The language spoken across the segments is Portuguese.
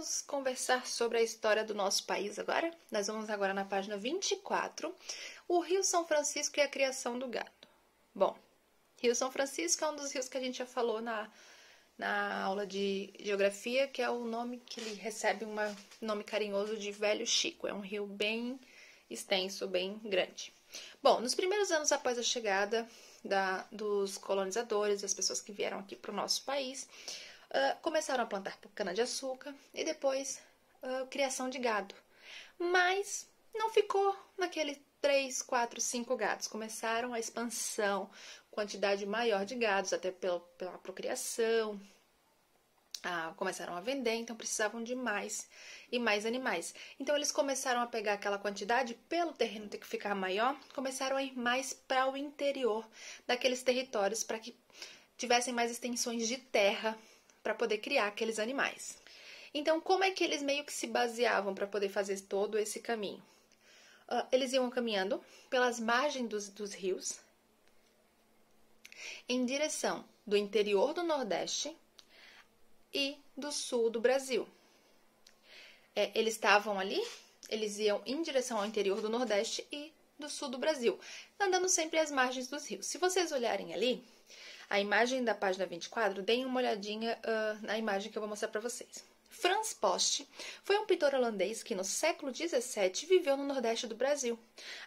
vamos conversar sobre a história do nosso país agora. Nós vamos agora na página 24, o Rio São Francisco e a criação do gado. Bom, Rio São Francisco é um dos rios que a gente já falou na aula de geografia, que é o nome que ele recebe um nome carinhoso de Velho Chico. É um rio bem extenso, bem grande. Bom, nos primeiros anos após a chegada dos colonizadores, das pessoas que vieram aqui para o nosso país, começaram a plantar cana-de-açúcar e depois criação de gado. Mas não ficou naquele 3, 4, 5 gados. Começaram a expansão, quantidade maior de gados, até pela procriação. Começaram a vender, então precisavam de mais e mais animais. Então eles começaram a pegar aquela quantidade, pelo terreno ter que ficar maior, começaram a ir mais para o interior daqueles territórios, para que tivessem mais extensões de terra para poder criar aqueles animais. Então, como é que eles meio que se baseavam para poder fazer todo esse caminho? Eles iam caminhando pelas margens dos rios, em direção do interior do Nordeste e do sul do Brasil. Eles estavam ali, eles iam em direção ao interior do Nordeste e do sul do Brasil, andando sempre às margens dos rios. Se vocês olharem ali, a imagem da página 24, deem uma olhadinha na imagem que eu vou mostrar para vocês. Frans Post foi um pintor holandês que no século XVII viveu no Nordeste do Brasil.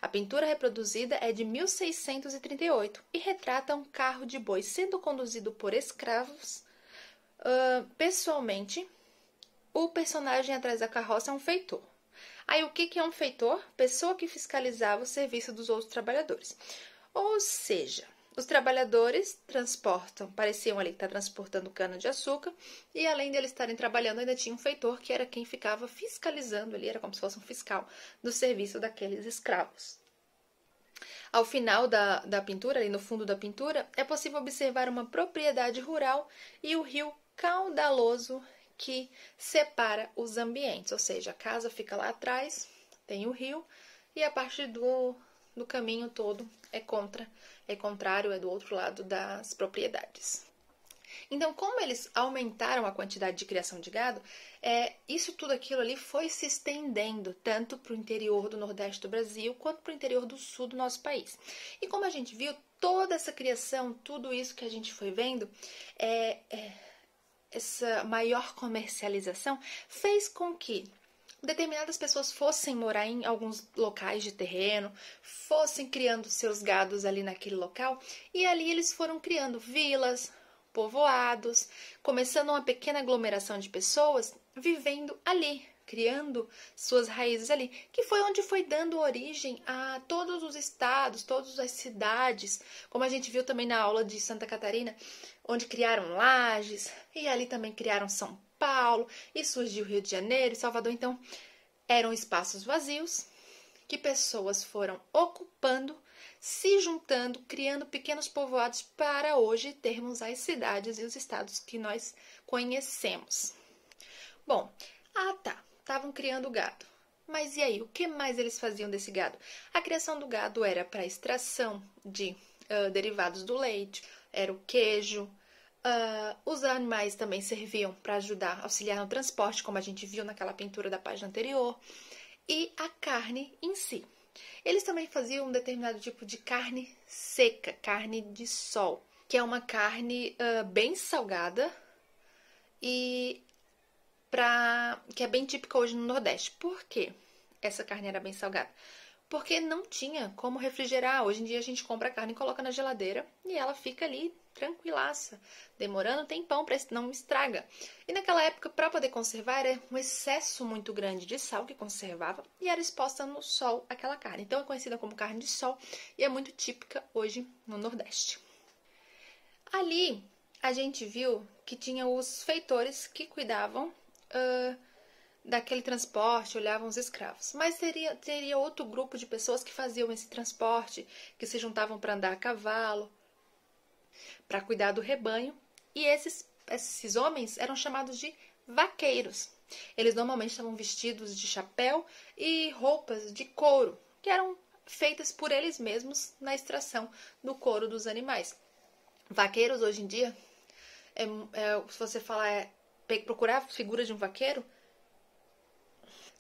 A pintura reproduzida é de 1638 e retrata um carro de boi sendo conduzido por escravos. Pessoalmente, o personagem atrás da carroça é um feitor. Aí, o que é um feitor? Pessoa que fiscalizava o serviço dos outros trabalhadores. Ou seja, os trabalhadores pareciam ali estar transportando cana-de-açúcar, e além de eles estarem trabalhando, ainda tinha um feitor, que era quem ficava fiscalizando ali, era como se fosse um fiscal do serviço daqueles escravos. Ao final da pintura, ali no fundo da pintura, é possível observar uma propriedade rural e o rio caudaloso que separa os ambientes, ou seja, a casa fica lá atrás, tem o rio, e a parte do caminho todo é contrário, é do outro lado das propriedades. Então, como eles aumentaram a quantidade de criação de gado, isso tudo aquilo ali foi se estendendo tanto para o interior do Nordeste do Brasil quanto para o interior do sul do nosso país. E como a gente viu, toda essa criação, tudo isso que a gente foi vendo, essa maior comercialização fez com que determinadas pessoas fossem morar em alguns locais de terreno, fossem criando seus gados ali naquele local, e ali eles foram criando vilas, povoados, começando uma pequena aglomeração de pessoas vivendo ali, criando suas raízes ali, que foi onde foi dando origem a todos os estados, todas as cidades, como a gente viu também na aula de Santa Catarina, onde criaram Lages, e ali também criaram São Paulo, e surgiu Rio de Janeiro e Salvador. Então, eram espaços vazios que pessoas foram ocupando, se juntando, criando pequenos povoados para hoje termos as cidades e os estados que nós conhecemos. Bom, estavam criando gado. Mas e aí, o que mais eles faziam desse gado? A criação do gado era para extração de derivados do leite, era o queijo. Os animais também serviam para ajudar, auxiliar no transporte, como a gente viu naquela pintura da página anterior, e a carne em si. Eles também faziam um determinado tipo de carne seca, carne de sol, que é uma carne bem salgada e que é bem típica hoje no Nordeste. Por quê? Essa carne era bem salgada? Porque não tinha como refrigerar. Hoje em dia a gente compra a carne e coloca na geladeira e ela fica ali tranquilaça, demorando um tempão para não estraga. E naquela época, para poder conservar, era um excesso muito grande de sal que conservava e era exposta no sol aquela carne. Então é conhecida como carne de sol e é muito típica hoje no Nordeste. Ali a gente viu que tinha os feitores que cuidavam daquele transporte, olhavam os escravos. Mas teria outro grupo de pessoas que faziam esse transporte, que se juntavam para andar a cavalo, para cuidar do rebanho, e esses homens eram chamados de vaqueiros. Eles normalmente estavam vestidos de chapéu e roupas de couro, que eram feitas por eles mesmos na extração do couro dos animais. Vaqueiros, hoje em dia, se você procurar a figura de um vaqueiro,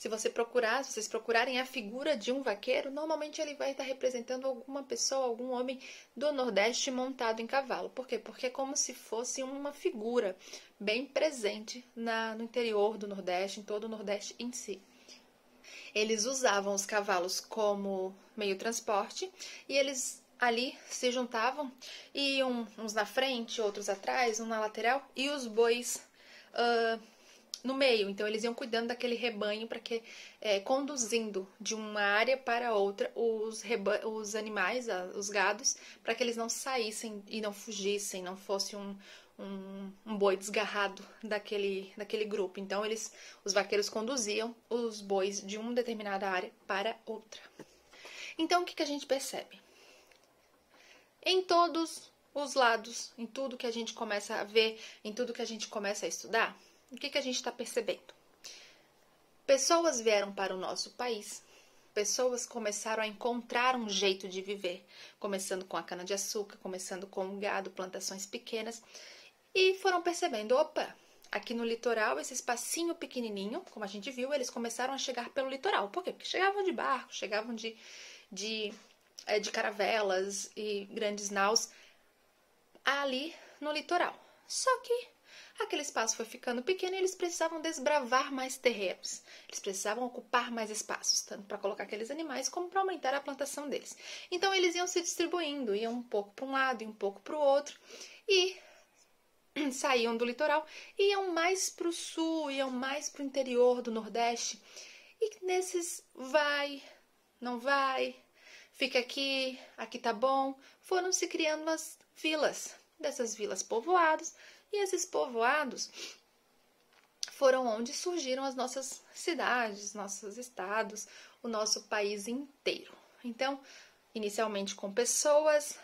Se vocês procurarem a figura de um vaqueiro, normalmente ele vai estar representando alguma pessoa, algum homem do Nordeste montado em cavalo. Por quê? Porque é como se fosse uma figura bem presente no interior do Nordeste, em todo o Nordeste em si. Eles usavam os cavalos como meio de transporte e eles ali se juntavam, iam uns na frente, outros atrás, um na lateral e os bois no meio. Então eles iam cuidando daquele rebanho para que conduzindo de uma área para outra os animais, os gados, para que eles não saíssem e não fugissem, não fosse um boi desgarrado daquele grupo. Então os vaqueiros conduziam os bois de uma determinada área para outra. Então o que a gente percebe? Em todos os lados, em tudo que a gente começa a ver, em tudo que a gente começa a estudar, o que a gente está percebendo? Pessoas vieram para o nosso país, pessoas começaram a encontrar um jeito de viver, começando com a cana-de-açúcar, começando com o gado, plantações pequenas, e foram percebendo, opa, aqui no litoral, esse espacinho pequenininho, como a gente viu, eles começaram a chegar pelo litoral. Por quê? Porque chegavam de barco, chegavam de caravelas e grandes naus ali no litoral. Só que aquele espaço foi ficando pequeno e eles precisavam desbravar mais terrenos. Eles precisavam ocupar mais espaços, tanto para colocar aqueles animais como para aumentar a plantação deles. Então eles iam se distribuindo, iam um pouco para um lado e um pouco para o outro e saíam do litoral, iam mais para o sul, iam mais para o interior do Nordeste. E nesses vai, não vai, fica aqui, aqui tá bom, foram se criando as vilas, dessas vilas povoadas, e esses povoados foram onde surgiram as nossas cidades, nossos estados, o nosso país inteiro. Então, inicialmente com pessoas,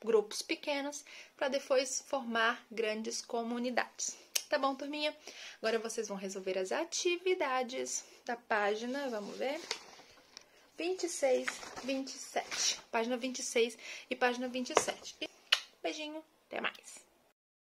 grupos pequenos, para depois formar grandes comunidades. Tá bom, turminha? Agora vocês vão resolver as atividades da página, vamos ver, 26, 27. Página 26 e página 27. Beijinho, até mais!